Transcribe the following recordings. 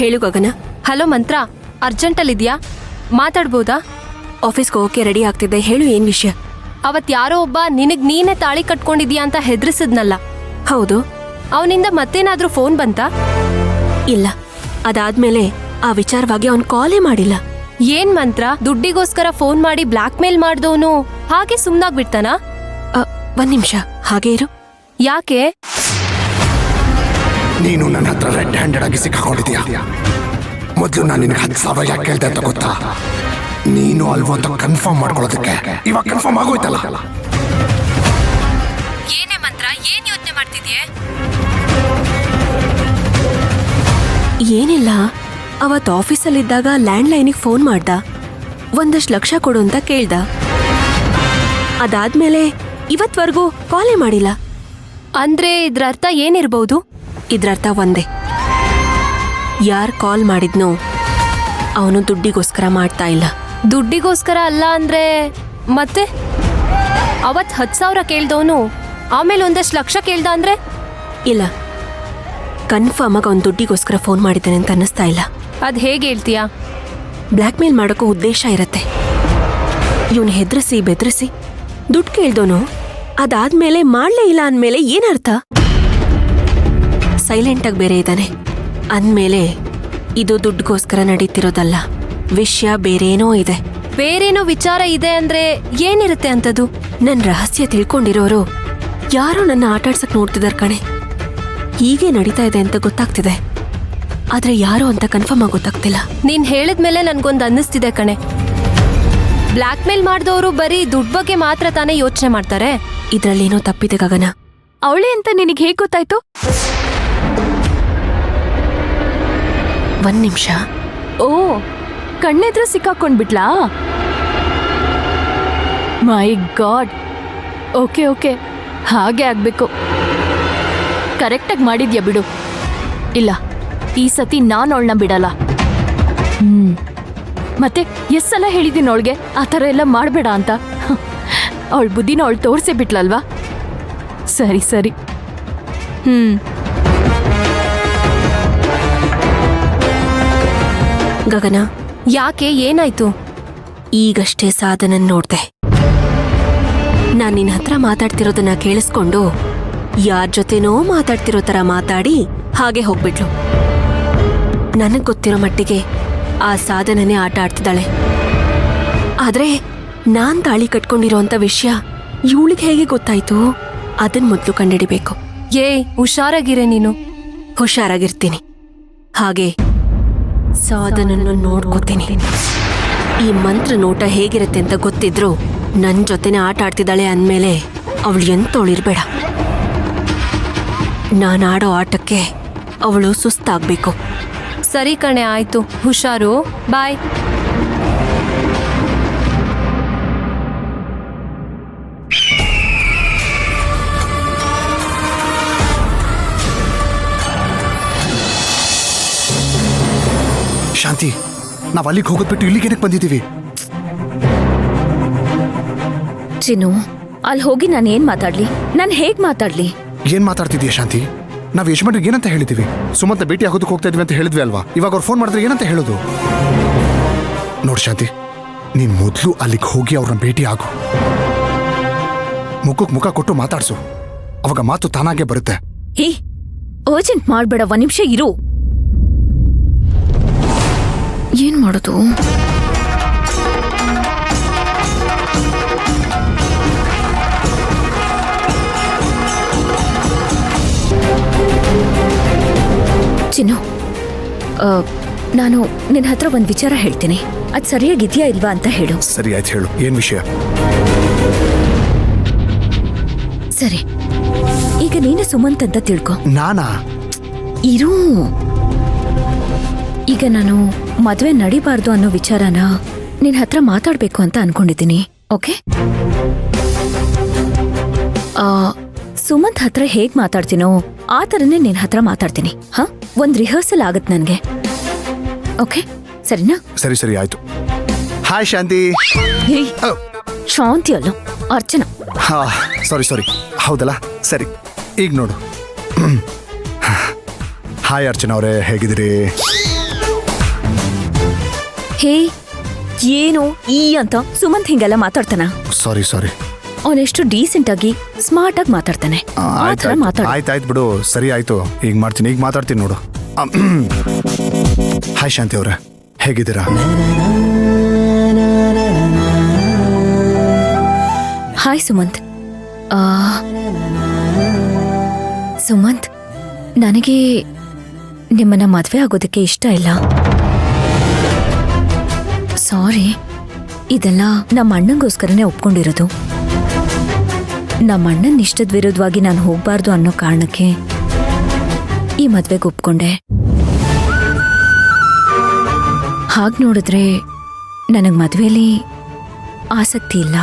ಹೇಳು ಗಗನ. ಹಲೋ ಮಂತ್ರ, ಅರ್ಜೆಂಟಲ್ಲಿದ್ಯಾ? ಮಾತಾಡ್ಬೋದಾ? ಆಫೀಸ್ಗೆ ಹೋಗಕ್ಕೆ ರೆಡಿ ಆಗ್ತಿದ್ದೆ, ಹೇಳು ಏನ್ ವಿಷಯ. ಅವತ್ ಯಾರೋ ಒಬ್ಬ ನಿನಗ್ ನೀನೇ ತಾಳಿ ಕಟ್ಕೊಂಡಿದ್ಯಾ ಅಂತ ಹೆದರಿಸಿದ್ನಲ್ಲ. ಹೌದು. ಅವನಿಂದ ಮತ್ತೇನಾದ್ರೂ ಫೋನ್ ಬಂತಾ? ಇಲ್ಲ, ಅದಾದ್ಮೇಲೆ ಆ ವಿಚಾರವಾಗಿ ಅವ್ನ್ ಕಾಲೇ ಮಾಡಿಲ್ಲ. ಏನ್ ಮಂತ್ರ, ದುಡ್ಡಿಗೋಸ್ಕರ ಫೋನ್ ಮಾಡಿ ಬ್ಲಾಕ್ ಮೇಲ್ ಮಾಡ್ದವನು ಹಾಗೆ ಸುಮ್ನಾಗ್ಬಿಡ್ತಾನ? ಒಂದ್ ನಿಮಿಷ ಹಾಗೆ ಇರು. ಯಾಕೆ? ನೀನು ನನ್ನ ಹತ್ರ ರೆಡ್ ಹ್ಯಾಂಡೆಡ್ ಆಗಿ ಸಿಕ್ಕಾಕೊಂಡಿದ್ಯಾ. ಮೊದಲು ನಾನು ನಿನಗೆ 10,000 ಯಾಕೆ ಕೇಳ್ದೆ ಅಂತ ಗೊತ್ತಾ? ನೀನು ಅಲ್ವೋ ಅಂತ ಕನ್ಫರ್ಮ್ ಮಾಡ್ಕೊಳ್ಳೋದಕ್ಕೆ. ಇವಾಗ ಕನ್ಫರ್ಮ್ ಆಗೋಯ್ತಲ್ಲ. ಏನೇ ಮಂತ್ರ, ಏನ್ ಯೋಚನೆ ಮಾಡ್ತಿದ್ಯೆ? ಏನಿಲ್ಲ, ಅವತ್ ಆಫೀಸಲ್ಲಿದ್ದಾಗ ಲ್ಯಾಂಡ್ ಲೈನಿಗೆ ಫೋನ್ ಮಾಡ್ದ, 1 ಲಕ್ಷ ಕೊಡು ಅಂತ ಕೇಳ್ದ. ಅದಾದ್ಮೇಲೆ ಇವತ್ವರೆಗೂ ಕಾಲೇ ಮಾಡಿಲ್ಲ. ಅಂದ್ರೆ ಇದ್ರರ್ಥ ಏನಿರ್ಬಹುದು? ಇದ್ರರ್ಥ ಒಂದೇ, ಯಾರ್ ಕಾಲ್ ಮಾಡಿದ್ನೋ ಅವನು ದುಡ್ಡಿಗೋಸ್ಕರ ಮಾಡ್ತಾ ಇಲ್ಲ. ದುಡ್ಡಿಗೋಸ್ಕರ ಅಲ್ಲ ಅಂದ್ರೆ ಮತ್ತೆ? ಅವತ್ 10,000 ಕೇಳ್ದವನು ಆಮೇಲೆ 1 ಲಕ್ಷ ಕೇಳ್ದ ಅಂದ್ರೆ? ಇಲ್ಲ, ಕನ್ಫರ್ಮ್ ಆಗಿ ಅವ್ನು ದುಡ್ಡಿಗೋಸ್ಕರ ಫೋನ್ ಮಾಡಿದ್ದಾನೆ ಅಂತ ಅನ್ನಿಸ್ತಾ ಇಲ್ಲ. ಅದ್ ಹೇಗೆ ಹೇಳ್ತೀಯಾ? ಬ್ಲ್ಯಾಕ್ ಮೇಲ್ ಮಾಡೋಕ್ಕೂ ಉದ್ದೇಶ ಇರತ್ತೆ. ಇವನು ಹೆದರಿಸಿ ಬೆದರಿಸಿ ದುಡ್ಡು ಕೇಳ್ದೋನು ಅದಾದ್ಮೇಲೆ ಮಾಡ್ಲೇ ಇಲ್ಲ ಅಂದ್ಮೇಲೆ ಏನರ್ಥ? ಸೈಲೆಂಟಾಗಿ ಬೇರೆ ಇದ್ದಾನೆ ಅಂದ್ಮೇಲೆ ಇದು ದುಡ್ಡುಗೋಸ್ಕರ ನಡೀತಿರೋದಲ್ಲ, ವಿಷಯ ಬೇರೇನೋ ಇದೆ. ಬೇರೇನೋ ವಿಚಾರ ಇದೆ ಅಂದ್ರೆ ಏನಿರುತ್ತೆ ಅಂತದು? ನನ್ ರಹಸ್ಯ ತಿಳ್ಕೊಂಡಿರೋರು ಯಾರೋ ನನ್ನ ಆಟಾಡ್ಸಕ್ ನೋಡ್ತಿದಾರ್ ಕಣೆ. ಹೀಗೆ ನಡೀತಾ ಇದೆ ಅಂತ ಗೊತ್ತಾಗ್ತಿದೆ, ಆದ್ರೆ ಯಾರು ಅಂತ ಕನ್ಫರ್ಮ್ ಆಗಿ ಗೊತ್ತಾಗ್ತಿಲ್ಲ. ನೀನ್ ಹೇಳಿದ್ಮೇಲೆ ನನ್ಗೊಂದು ಅನ್ನಿಸ್ತಿದೆ ಕಣೆ. ಬ್ಲ್ಯಾಕ್ ಮೇಲ್ ಮಾಡ್ದವರು ಬರೀ ದುಡ್ಡು ಬಗ್ಗೆ ಮಾತ್ರ ತಾನೇ ಯೋಚನೆ ಮಾಡ್ತಾರೆ. ಇದ್ರಲ್ಲೇನೋ ತಪ್ಪಿದೆ ಗಗನ. ಅವಳೆ ಅಂತ ನಿನಗೆ ಹೇಗ್ ಗೊತ್ತಾಯ್ತು? ಒಂದ್ ನಿಮಿಷ. ಓ, ಕಣ್ಣೆದ್ರು ಸಿಕ್ಕಾಕೊಂಡ್ಬಿಟ್ಲಾ? ಮೈ ಗಾಡ್. ಓಕೆ ಓಕೆ, ಹಾಗೆ ಆಗ್ಬೇಕು. ಕರೆಕ್ಟಾಗಿ ಮಾಡಿದ್ಯಾ ಬಿಡು. ಇಲ್ಲ, ಈ ಸತಿ ನಾನು ಅವಳನ್ನ ಬಿಡಲ್ಲ. ಮತ್ತೆ ಎಷ್ಟ್ ಸಲ ಹೇಳಿದ್ದೀನಿ ಅವಳಿಗೆ ಆ ಥರ ಎಲ್ಲ ಮಾಡಬೇಡ ಅಂತ. ಅವಳ ಬುದ್ಧಿನ ಅವಳು ತೋರಿಸೇ ಬಿಟ್ಲಲ್ವಾ? ಸರಿ ಸರಿ. ಗಗನ, ಯಾಕೆ, ಏನಾಯ್ತು? ಈಗಷ್ಟೇ ಸಾಧನನ್ ನೋಡ್ದೆ. ನಾನ್ ನಿನ್ ಹತ್ರ ಮಾತಾಡ್ತಿರೋದನ್ನ ಕೇಳಿಸ್ಕೊಂಡು ಯಾರ್ ಜೊತೆನೋ ಮಾತಾಡ್ತಿರೋ ತರ ಮಾತಾಡಿ ಹಾಗೆ ಹೋಗ್ಬಿಟ್ಲು. ನನಗ್ ಗೊತ್ತಿರೋ ಮಟ್ಟಿಗೆ ಆ ಸಾಧನನೇ ಆಟ ಆಡ್ತಿದ್ದಾಳೆ. ಆದ್ರೆ ನಾನ್ ತಾಳಿ ಕಟ್ಕೊಂಡಿರೋಂಥ ವಿಷಯ ಇವಳಿಗೆ ಹೇಗೆ ಗೊತ್ತಾಯ್ತು? ಅದನ್ ಮೊದ್ಲು ಕಂಡಿಡಿಬೇಕು. ಹುಷಾರಾಗಿರೆ ನೀನು. ಹುಷಾರಾಗಿರ್ತೀನಿ, ಹಾಗೆ ಸಾಧನನ್ನು ನೋಡ್ಕೋತೀನಿ. ಈ ಮಂತ್ರ ನೋಟ ಹೇಗಿರುತ್ತೆ ಅಂತ ಗೊತ್ತಿದ್ರು ನನ್ ಜೊತೆನೆ ಆಟ ಆಡ್ತಿದ್ದಾಳೆ ಅಂದ್ಮೇಲೆ ಅವಳು ಎಂತೋಳಿರ್ಬೇಡ. ನಾನಾಡೋ ಆಟಕ್ಕೆ ಅವಳು ಸುಸ್ತಾಗ್ಬೇಕು. ಸರಿ ಕಣೆ, ಆಯ್ತು. ಹುಷಾರು, ಬಾಯ್. ಶಾಂತಿ, ನಾವ್ ಅಲ್ಲಿಗೆ ಹೋಗೋದ್ಬಿಟ್ಟು ಇಲ್ಲಿಗೇನಕ್ಕೆ ಬಂದಿದ್ದೀವಿ? ಚಿನ್ನು, ಅಲ್ಲಿ ಹೋಗಿ ನಾನು ಏನ್ ಮಾತಾಡ್ಲಿ? ನಾನು ಹೇಗ್ ಮಾತಾಡ್ಲಿ? ಏನ್ ಮಾತಾಡ್ತಿದೀಯ ಶಾಂತಿ? ನಾವ್ ಯಜಮಾನ್ರಿಗೆ ಏನಂತ ಹೇಳಿದೀವಿ? ಸುಮಂತ ಭೇಟಿ ಆಗೋದಕ್ಕೆ ಹೋಗ್ತಾ ಇದ್ವಿ ಅಂತ ಹೇಳಿದ್ವಿ ಅಲ್ವಾ? ಇವಾಗ ಅವ್ರು ಫೋನ್ ಮಾಡಿದ್ರೆ ಏನಂತ ಹೇಳೋದು? ನೋಡ್ ಶಾಂತಿ, ನೀನ್ ಮೊದ್ಲು ಅಲ್ಲಿಗೆ ಹೋಗಿ ಅವ್ರನ್ನ ಭೇಟಿ ಆಗು. ಮುಖಕ್ಕೆ ಮುಖ ಕೊಟ್ಟು ಮಾತಾಡ್ಸು, ಅವಾಗ ಮಾತು ತಾನಾಗೆ ಬರುತ್ತೆ. ಹೇ, ಅರ್ಜೆಂಟ್ ಮಾಡ್ಬೇಡ, 1 ನಿಮಿಷ ಇರು. ಏನ್ ಮಾಡೋದು? ಚಿನ್ನು, ನಾನು ನಿನ್ನ ಹತ್ರ ಒಂದು ವಿಚಾರ ಹೇಳ್ತೀನಿ. ಅದು ಸರಿಯಾಗಿದ್ಯಾ ಇಲ್ವಾ ಅಂತ ಹೇಳು. ಸರಿ, ಆಯ್ತು, ಹೇಳು. ಏನ್ ವಿಷಯ? ಸರಿ, ಈಗ ನೀನು ಸುಮಂತ್ ಅಂತ ತಿಳ್ಕೊ. ನಾನಾ? ಇರು. ಈಗ ನಾನು ಮದುವೆ ನಡಿಬಾರ್ದು ಅನ್ನೋ ವಿಚಾರನ ನಿನ್ನ ಹತ್ರ ಮಾತಾಡ್ಬೇಕು ಅಂತ ಅನ್ಕೊಂಡಿದ್ದೀನಿ. ಓಕೆ? ಸುಮಂತ್ ಹತ್ರ ಹೇಗ್ ಮಾತಾಡ್ತೀನೋ ಆ ಥರನೇ ನಿನ್ನ ಹತ್ರ ಮಾತಾಡ್ತೀನಿ. ಹಾ, ಒಂದ್ ರಿಹರ್ಸಲ್ ಆಗತ್ ನನ್ಗೆ. ಓಕೆ, ಸರಿನಾ? ಸರಿ ಸರಿ, ಆಯ್ತು. ಹಾಯ್ ಶಾಂತಿ. ಶಾಂತಿ ಅಲ್ಲ, ಅರ್ಚನಾ. ಹಾ, ಸಾರಿ ಸಾರಿ. ಹೌದಲ್ಲ, ಸರಿ. ಈಗ ನೋಡು. ಹಾಯ್ ಅರ್ಚನಾ ಅವರೇ, ಹೇಗಿದ್ದೀರಿ? ಹೇ ಏನು ಈ ಅಂತ ಸುಮಂತ್ ಹಿಂಗೆಲ್ಲ ಮಾತಾಡ್ತಾನ? ಸಾರಿ ಅವನೆಷ್ಟು ಡೀಸೆಂಟ್ ಆಗಿ ಸ್ಮಾರ್ಟ್ ಆಗಿ ಮಾತಾಡ್ತಾನೆ. ಆ ಥರ ಮಾತಾಡ. ಆಯ್ತಾಯ್ತು ಬಿಡು, ಸರಿ ಆಯ್ತು. ಈಗ ಮಾಡ್ತೀನಿ, ಈಗ ಮಾತಾಡ್ತೀನಿ ನೋಡು. ಹಾಯ್ ಶಾಂತಿ ಅವ್ರೆ, ಹೇಗಿದ್ದೀರಾ? ಹಾಯ್ ಸುಮಂತ್. ಸುಮಂತ್, ನನಗೆ ನಿಮ್ಮನ್ನ ಮದ್ವೆ ಆಗೋದಕ್ಕೆ ಇಷ್ಟ ಇಲ್ಲ. ಸಾರಿ, ಇದೆಲ್ಲ ನಮ್ಮ ಅಣ್ಣಂಗೋಸ್ಕರನೇ ಒಪ್ಕೊಂಡಿರೋದು. ನಮ್ಮ ಅಣ್ಣನ ಇಷ್ಟದ ವಿರುದ್ಧವಾಗಿ ನಾನು ಹೋಗ್ಬಾರ್ದು ಅನ್ನೋ ಕಾರಣಕ್ಕೆ ಈ ಮದ್ವೆಗೆ ಒಪ್ಕೊಂಡೆ. ಹಾಗೆ ನೋಡಿದ್ರೆ ನನಗೆ ಮದ್ವೆಯಲ್ಲಿ ಆಸಕ್ತಿ ಇಲ್ಲ.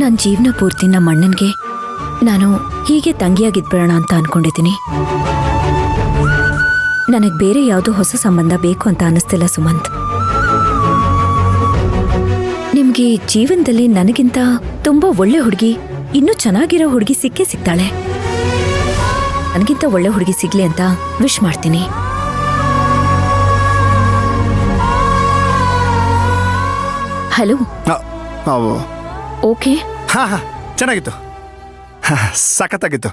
ನನ್ನ ಜೀವನ ಪೂರ್ತಿ ನಮ್ಮ ಅಣ್ಣನಿಗೆ ನಾನು ಹೀಗೆ ತಂಗಿಯಾಗಿದ್ಬಿಡೋಣ ಅಂತ ಅನ್ಕೊಂಡಿದ್ದೀನಿ. ನನಗೆ ಬೇರೆ ಯಾವುದೋ ಹೊಸ ಸಂಬಂಧ ಬೇಕು ಅಂತ ಅನ್ನಿಸ್ತಿಲ್ಲ ಸುಮಂತ್. ನಿಮ್ಗೆ ಜೀವನದಲ್ಲಿ ನನಗಿಂತ ತುಂಬಾ ಒಳ್ಳೆ ಹುಡುಗಿ, ಇನ್ನೂ ಚೆನ್ನಾಗಿರೋ ಹುಡುಗಿ ಸಿಕ್ಕೇ ಸಿಗ್ತಾಳೆ. ನನಗಿಂತ ಒಳ್ಳೆ ಹುಡುಗಿ ಸಿಗ್ಲಿ ಅಂತ ವಿಶ್ ಮಾಡ್ತೀನಿ. ಹಲೋ. ಓಕೆ. ಹಾ ಚೆನ್ನಾಗಿತ್ತು, ಸಖತ್ತಾಗಿತ್ತು.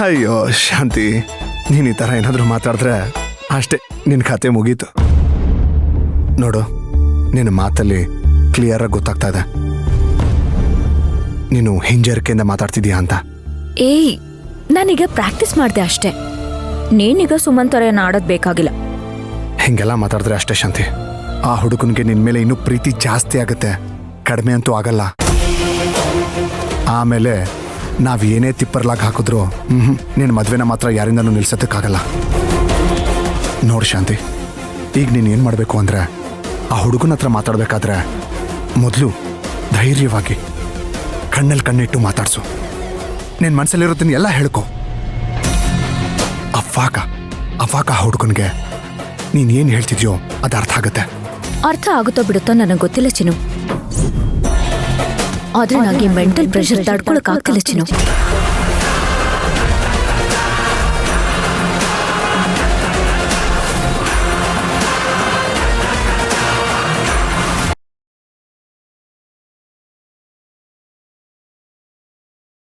ಅಯ್ಯೋ ಶಾಂತಿ, ನೀನ್ ಈ ಥರ ಏನಾದರೂ ಮಾತಾಡಿದ್ರೆ ಅಷ್ಟೇ, ನಿನ್ನ ಕತೆ ಮುಗೀತು. ನೋಡು, ನಿನ್ನ ಮಾತಲ್ಲಿ ಕ್ಲಿಯರ್ ಆಗಿ ಗೊತ್ತಾಗ್ತಾ ಇದೆ ನೀನು ಹಿಂಜರಿಕೆಯಿಂದ ಮಾತಾಡ್ತಿದೀಯಾ ಅಂತ. ಏಯ್, ನಾನೀಗ ಪ್ರಾಕ್ಟೀಸ್ ಮಾಡಿದೆ ಅಷ್ಟೇ. ನೀನೀಗ ಸುಮಂತರೇನ ಆಡೋದ್ ಬೇಕಾಗಿಲ್ಲ. ಹಿಂಗೆಲ್ಲ ಮಾತಾಡಿದ್ರೆ ಅಷ್ಟೇ ಶಾಂತಿ, ಆ ಹುಡುಗನಿಗೆ ನಿನ್ ಮೇಲೆ ಇನ್ನೂ ಪ್ರೀತಿ ಜಾಸ್ತಿ ಆಗುತ್ತೆ, ಕಡಿಮೆ ಅಂತೂ ಆಗಲ್ಲ. ಆಮೇಲೆ ನಾವ್ ಏನೇ ತಿಪ್ಪರ್ಲಾಗ್ ಹಾಕಿದ್ರು ನಿನ್ನ ಮದ್ವೆನ ಮಾತ್ರ ಯಾರಿಂದನೂ ನಿಲ್ಸೋದಕ್ಕಾಗಲ್ಲ. ನೋಡು ಶಾಂತಿ, ಈಗ ನೀನು ಏನು ಮಾಡಬೇಕು ಅಂದರೆ, ಆ ಹುಡುಗನ ಹತ್ರ ಮಾತಾಡಬೇಕಾದ್ರೆ ಮೊದಲು ಧೈರ್ಯವಾಗಿ ಕಣ್ಣಲ್ಲಿ ಕಣ್ಣಿಟ್ಟು ಮಾತಾಡ್ಸು. ನಿನ್ನ ಮನಸ್ಸಲ್ಲಿರೋದನ್ನ ಎಲ್ಲ ಹೇಳ್ಕೊ. ಅವಾಗ ಆ ಹುಡುಗನಿಗೆ ನೀನು ಏನು ಹೇಳ್ತಿದ್ಯೋ ಅದು ಅರ್ಥ ಆಗುತ್ತೆ. ಅರ್ಥ ಆಗುತ್ತೋ ಬಿಡುತ್ತೋ ನನಗೆ ಗೊತ್ತಿಲ್ಲ ಚಿನ್ನು. ಆದ್ರೆ ನನಗೆ ಮೆಂಟಲ್ ಪ್ರೆಷರ್ ತಡ್ಕೊಳಕ್ ಆಗ್ತಿಲ್ಲ ಚಿನ್ನು.